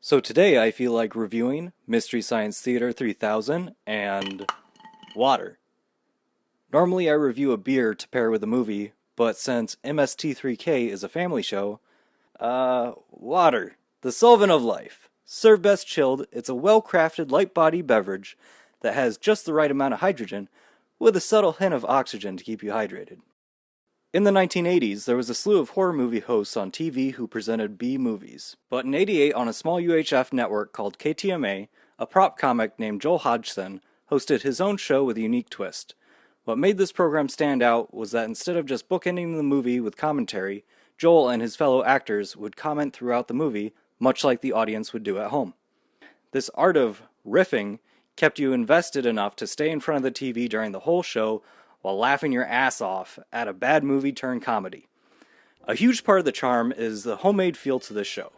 So today I feel like reviewing Mystery Science Theater 3000 and water. Normally I review a beer to pair with a movie, but since MST3k is a family show, water, the solvent of life. Served best chilled, it's a well-crafted light-bodied beverage that has just the right amount of hydrogen with a subtle hint of oxygen to keep you hydrated. In the 1980s, there was a slew of horror movie hosts on TV who presented B movies. But in '88, on a small UHF network called KTMA, a prop comic named Joel Hodgson hosted his own show with a unique twist. What made this program stand out was that instead of just bookending the movie with commentary, Joel and his fellow actors would comment throughout the movie, much like the audience would do at home. This art of riffing kept you invested enough to stay in front of the TV during the whole show while laughing your ass off at a bad movie turned comedy. A huge part of the charm is the homemade feel to this show.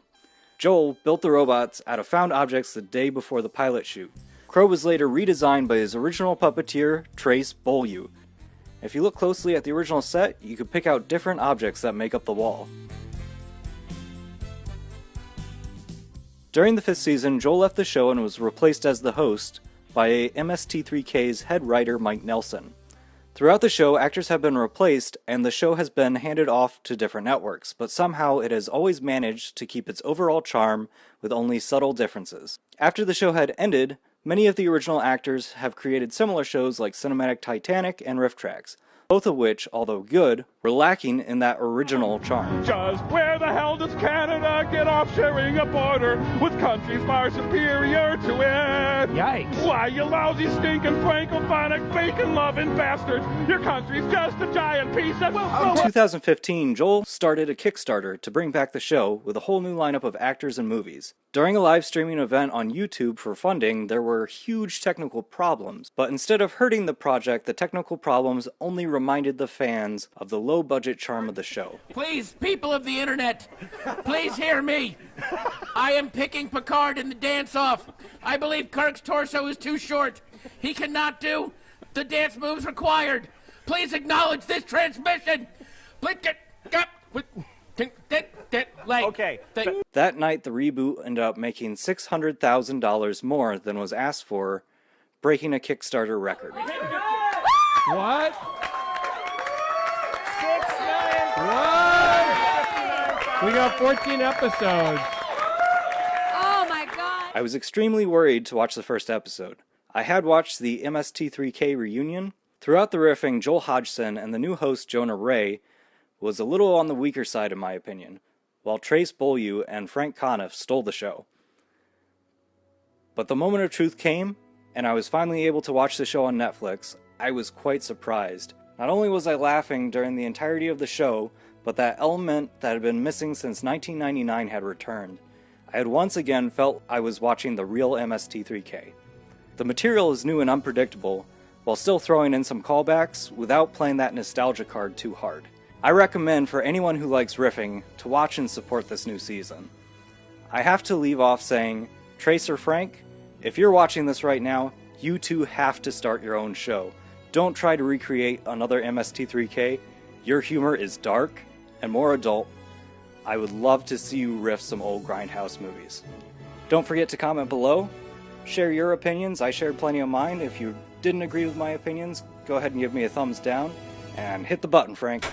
Joel built the robots out of found objects the day before the pilot shoot. Crow was later redesigned by his original puppeteer, Trace Beaulieu. If you look closely at the original set, you could pick out different objects that make up the wall. During the 5th season, Joel left the show and was replaced as the host by MST3k's head writer Mike Nelson. Throughout the show, actors have been replaced, and the show has been handed off to different networks, but somehow it has always managed to keep its overall charm with only subtle differences. After the show had ended, many of the original actors have created similar shows like Cinematic Titanic and Riff Tracks, both of which, although good, were lacking in that original charm. Just where the hell does Canada get off sharing a border with countries far superior to it? Yikes. Why, you lousy, stinking, francophonic, bacon-loving bastards! Your country's just a giant piece of... In 2015, Joel started a Kickstarter to bring back the show with a whole new lineup of actors and movies. During a live streaming event on YouTube for funding, there were huge technical problems, but instead of hurting the project, the technical problems only reminded the fans of the low-budget charm of the show. Please, people of the internet, please hear me. I am picking Picard in the dance-off. I believe Kirk's torso is too short. He cannot do the dance moves required. Please acknowledge this transmission. Please Okay. That night, the reboot ended up making $600,000 more than was asked for, breaking a Kickstarter record. What? 6 million. What? We got 14 episodes. Oh my god. I was extremely worried to watch the first episode. I had watched the MST3k reunion. Throughout the riffing, Joel Hodgson and the new host Jonah Ray was a little on the weaker side in my opinion, while Trace Beaulieu and Frank Conniff stole the show. But the moment of truth came, and I was finally able to watch the show on Netflix. I was quite surprised. Not only was I laughing during the entirety of the show, but that element that had been missing since 1999 had returned. I had once again felt I was watching the real MST3k. The material is new and unpredictable, while still throwing in some callbacks without playing that nostalgia card too hard. I recommend for anyone who likes riffing to watch and support this new season. I have to leave off saying, Trace or Frank, if you're watching this right now, you too have to start your own show. Don't try to recreate another MST3k. Your humor is dark and more adult. I would love to see you riff some old Grindhouse movies. Don't forget to comment below. Share your opinions. I shared plenty of mine. If you didn't agree with my opinions, go ahead and give me a thumbs down. And hit the button, Frank.